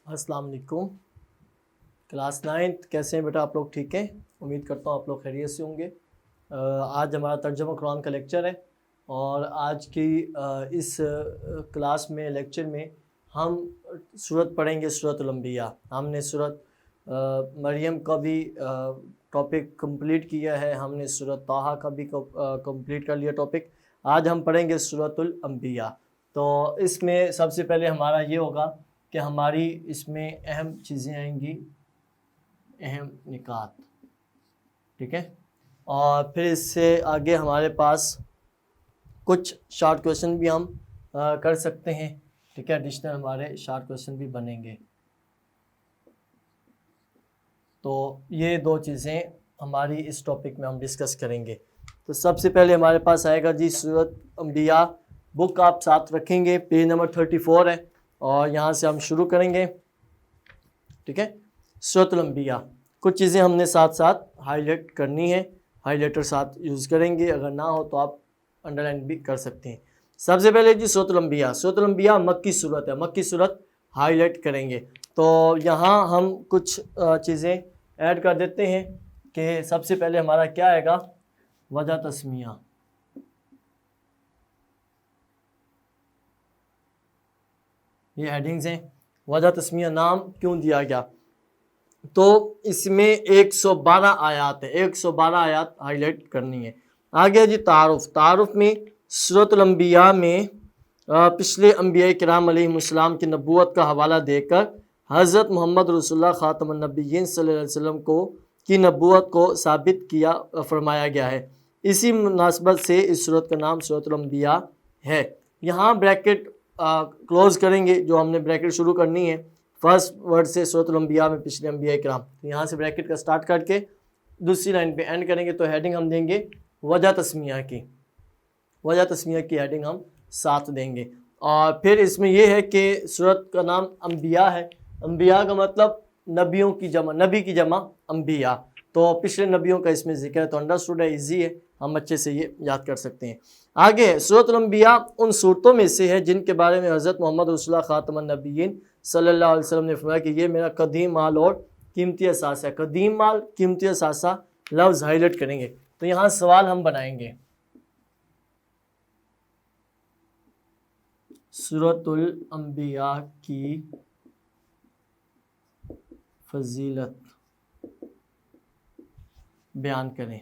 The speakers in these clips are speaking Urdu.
السلام علیکم، کلاس 9 کیسے ہیں بیٹا؟ آپ لوگ ٹھیک ہیں؟ امید کرتا ہوں آپ لوگ خیریت سے ہوں گے۔ آج ہمارا ترجمہ قرآن کا لیکچر ہے، اور آج کی اس کلاس میں لیکچر میں ہم سورت پڑھیں گے، سورت الانبیاء۔ ہم نے سورت مریم کا بھی ٹاپک کمپلیٹ کیا ہے، ہم نے سورت طٰہٰ کا بھی کمپلیٹ کر لیا ٹاپک۔ آج ہم پڑھیں گے سورت الانبیاء۔ تو اس میں سب سے پہلے ہمارا یہ ہوگا کہ ہماری اس میں اہم چیزیں آئیں گی، اہم نکات، ٹھیک ہے؟ اور پھر اس سے آگے ہمارے پاس کچھ شارٹ کویشچن بھی ہم کر سکتے ہیں، ٹھیک ہے؟ ایڈیشنل ہمارے شارٹ کویشچن بھی بنیں گے۔ تو یہ دو چیزیں ہماری اس ٹاپک میں ہم ڈسکس کریں گے۔ تو سب سے پہلے ہمارے پاس آئے گا جی سورت انبیاء۔ بک آپ ساتھ رکھیں گے، پیج نمبر 34 ہے، اور یہاں سے ہم شروع کریں گے، ٹھیک ہے؟ سورت الانبیاء۔ کچھ چیزیں ہم نے ساتھ ساتھ ہائی لائٹ کرنی ہے، ہائی لائٹر ساتھ یوز کریں گے، اگر نہ ہو تو آپ انڈر لائن بھی کر سکتے ہیں۔ سب سے پہلے جی سورت الانبیاء۔ سورت الانبیاء مکی صورت ہے، مکی صورت ہائی لائٹ کریں گے۔ تو یہاں ہم کچھ چیزیں ایڈ کر دیتے ہیں کہ سب سے پہلے ہمارا کیا آئے گا؟ وجہ تسمیہ۔ یہ ہیڈنگز ہیں۔ وجہ تسمیہ نام کیوں دیا گیا؟ تو اس میں 112 آیات ہیں، 112 آیات ہائی لائٹ کرنی ہے۔ آگے جی تعارف۔ تعارف میں سورت الانبیاء میں پچھلے انبیاء کرام علیہ السلام کی نبوت کا حوالہ دے کر حضرت محمد رسول اللہ خاتم النبیین صلی اللہ علیہ وسلم کی نبوت کو ثابت کیا فرمایا گیا ہے۔ اسی مناسبت سے اس سورت کا نام سورت الانبیاء ہے۔ یہاں بریکٹ کلوز کریں گے، جو ہم نے بریکٹ شروع کرنی ہے فرسٹ ورڈ سے سورت الانبیاء میں پچھلے انبیاء کرام، یہاں سے بریکٹ کا سٹارٹ کر کے دوسری لائن پہ اینڈ کریں گے، تو ہیڈنگ ہم دیں گے وجہ تسمیہ کی، وجہ تسمیہ کی ہیڈنگ ہم ساتھ دیں گے۔ اور پھر اس میں یہ ہے کہ سورت کا نام انبیاء ہے۔ انبیاء کا مطلب نبیوں کی جمع، نبی کی جمع انبیاء، تو پچھلے نبیوں کا اس میں ذکر ہے، تو انڈرسٹوڈ ہے، ایزی ہے، ہم اچھے سے یہ یاد کر سکتے ہیں۔ آگے سورت الانبیاء ان صورتوں میں سے ہے جن کے بارے میں حضرت محمد رسول اللہ خاتم النبیین صلی اللہ علیہ وسلم نے فرمایا کہ یہ میرا قدیم مال اور قیمتی اثاثہ ہے۔ قدیم مال، قیمتی اثاثہ لفظ ہائی لائٹ کریں گے۔ تو یہاں سوال ہم بنائیں گے، سورت الانبیاء کی فضیلت بیان کریں۔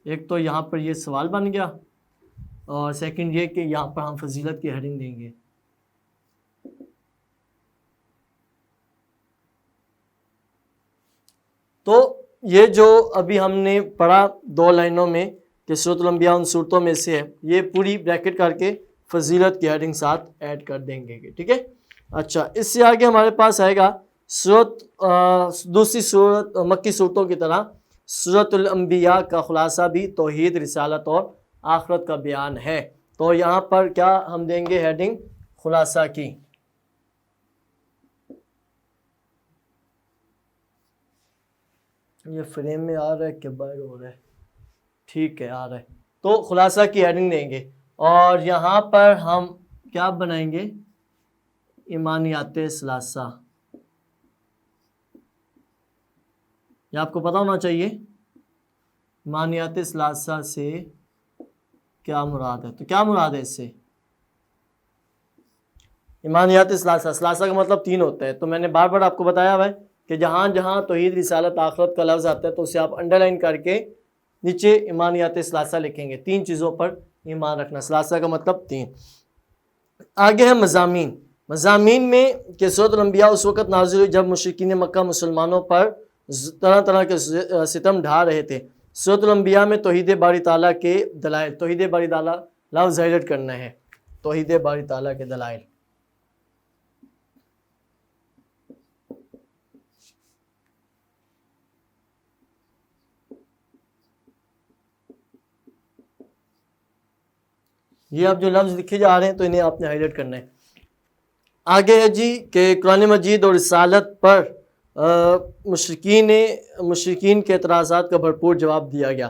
ایک تو یہاں پر یہ سوال بن گیا، اور سیکنڈ یہ کہ یہاں پر ہم فضیلت کی ہیڈنگ دیں گے۔ تو یہ جو ابھی ہم نے پڑھا 2 لائنوں میں کہ سورت الانبیاء ان صورتوں میں سے ہے، یہ پوری بریکٹ کر کے فضیلت کی ہیڈنگ ساتھ ایڈ کر دیں گے، ٹھیک ہے؟ اچھا، اس سے آگے ہمارے پاس آئے گا سورت، دوسری سورت مکی صورتوں کی طرح سورت الانبیاء کا خلاصہ بھی توحید، رسالت اور آخرت کا بیان ہے۔ تو یہاں پر کیا ہم دیں گے ہیڈنگ؟ خلاصہ کی۔ یہ فریم میں آ رہا ہے کہ باہر ہو رہا ہے؟ ٹھیک ہے، آ رہا ہے۔ تو خلاصہ کی ہیڈنگ دیں گے، اور یہاں پر ہم کیا بنائیں گے؟ ایمانیات ثلاثہ۔ یہ آپ کو پتہ ہونا چاہیے ایمانیات ثلاثہ سے کیا مراد ہے۔ تو کیا مراد ہے اس سے؟ ایمانیات ثلاثہ، ثلاثہ کا مطلب 3 ہوتا ہے۔ تو میں نے بار بار آپ کو بتایا ہوا ہے کہ جہاں جہاں توحید، رسالت، آخرت کا لفظ آتا ہے تو اسے آپ انڈر لائن کر کے نیچے ایمانیات ثلاثہ لکھیں گے۔ 3 چیزوں پر ایمان رکھنا، ثلاثہ کا مطلب 3۔ آگے ہے مضامین۔ مضامین میں کہ سورت الانبیاء اس وقت نازل ہوئی جب مشرکین مکہ مسلمانوں پر طرح طرح کے ستم ڈھا رہے تھے۔ سورت الانبیاء میں توحید باری تعالیٰ کے دلائل، توحید باری تعالیٰ لفظ ہائی لائٹ کرنا ہے، توحید باری تعالیٰ کے دلائل۔ یہ اب جو لفظ لکھے جا رہے ہیں تو انہیں آپ نے ہائی لائٹ کرنا ہے۔ آگے ہے جی کہ قرآن مجید اور رسالت پر مشرکین کے اعتراضات کا بھرپور جواب دیا گیا۔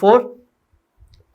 4,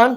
1,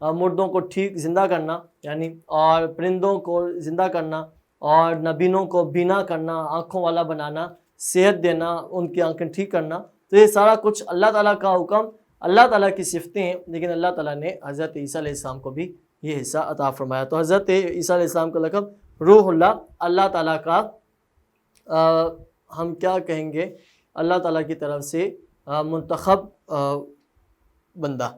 مردوں کو ٹھیک زندہ کرنا یعنی اور پرندوں کو زندہ کرنا اور نبینوں کو بینا کرنا, آنکھوں والا بنانا, صحت دینا, ان کی آنکھیں ٹھیک کرنا, تو یہ سارا کچھ اللہ تعالیٰ کا حکم, اللہ تعالیٰ کی صفتیں ہیں. لیکن اللہ تعالیٰ نے حضرت عیسیٰ علیہ السلام کو بھی یہ حصہ عطا فرمایا. تو حضرت عیسیٰ علیہ السلام کا لقب روح اللہ, اللہ تعالیٰ کا ہم کیا کہیں گے, اللہ تعالیٰ کی طرف سے منتخب بندہ.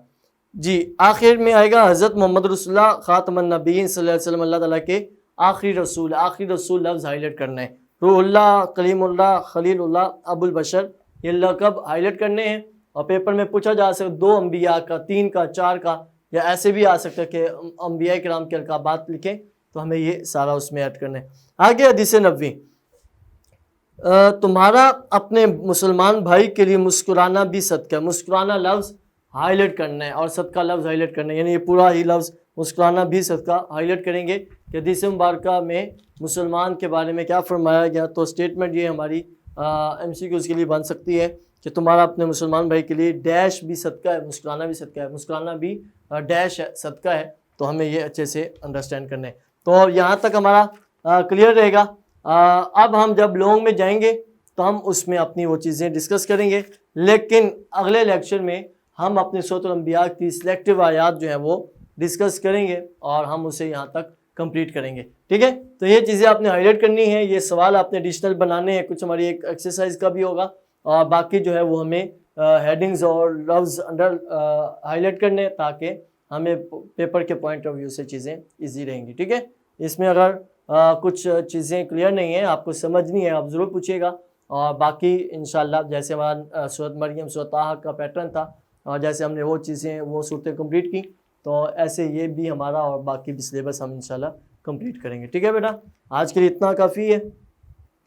جی آخر میں آئے گا حضرت محمد رسول اللہ خاتم النبیین صلی اللہ علیہ وسلم, اللہ تعالیٰ کے آخری رسول. آخری رسول لفظ ہائی لائٹ کرنا ہے. روح اللہ, کلیم اللہ, خلیل اللہ, ابو البشر, یہ لقب ہائی لائٹ کرنے ہیں. اور پیپر میں پوچھا جا سکتا 2 انبیاء کا, 3 کا, 4 کا, یا ایسے بھی آ سکتا ہے کہ انبیاء کرام کے القابات لکھیں, تو ہمیں یہ سارا اس میں ایڈ کرنا ہے. آگے حدیث نبوی, تمہارا اپنے مسلمان بھائی کے لیے مسکرانا بھی صدقہ ہے. مسکرانا لفظ ہائی لائٹ کرنا ہے اور صدقہ لفظ ہائی لائٹ کرنا ہے, یعنی یہ پورا ہی لفظ مسکرانا بھی صدقہ ہائی لائٹ کریں گے کہ حدیث مبارکہ میں مسلمان کے بارے میں کیا فرمایا گیا. تو اسٹیٹمنٹ یہ ہماری MCQs کے لیے بن سکتی ہے کہ تمہارا اپنے مسلمان بھائی کے لیے ڈیش بھی صدقہ ہے, مسکرانا بھی صدقہ ہے. مسکرانا بھی ڈیش ہے, صدقہ ہے. تو ہمیں یہ اچھے سے انڈرسٹینڈ کرنا ہے. تو یہاں تک ہمارا کلیئر رہے گا. اب ہم جب لونگ میں جائیں گے تو ہم اس میں اپنی وہ چیزیں ڈسکس کریں گے, لیکن اگلے لیکچر میں ہم اپنے سورۃ الانبیاء کی سلیکٹیو آیات جو ہیں وہ ڈسکس کریں گے اور ہم اسے یہاں تک کمپلیٹ کریں گے. ٹھیک ہے, تو یہ چیزیں آپ نے ہائی لائٹ کرنی ہیں. یہ سوال آپ نے ایڈیشنل بنانے ہیں, کچھ ہماری ایک ایکسرسائز کا بھی ہوگا, اور باقی جو ہے وہ ہمیں ہیڈنگز اور لفظ انڈر ہائی لائٹ کرنے ہیں تاکہ ہمیں پیپر کے پوائنٹ آف ویو سے چیزیں ایزی رہیں گی. ٹھیک ہے, اس میں اگر کچھ چیزیں کلیئر نہیں ہیں, آپ کو سمجھنی ہے, آپ ضرور پوچھیے گا. اور باقی انشاءاللہ جیسے ہمارا سورۃ مریم, سورۃ طٰہٰ کا پیٹرن تھا, اور جیسے ہم نے وہ چیزیں وہ صورتیں کمپلیٹ کی, تو ایسے یہ بھی ہمارا اور باقی بھی سلیبس ہم انشاءاللہ کمپلیٹ کریں گے. ٹھیک ہے بیٹا, آج کے لیے اتنا کافی ہے.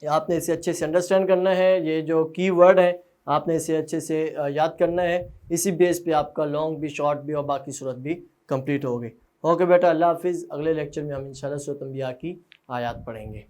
آپ نے اسے اچھے سے انڈرسٹینڈ کرنا ہے. یہ جو کی ورڈ ہے آپ نے اسے اچھے سے یاد کرنا ہے. اسی بیس پہ آپ کا لانگ بھی, شارٹ بھی اور باقی صورت بھی کمپلیٹ ہوگی. اوکے بیٹا, اللہ حافظ. اگلے لیکچر میں ہم انشاءاللہ سورۃ انبیاء کی آیات پڑھیں گے.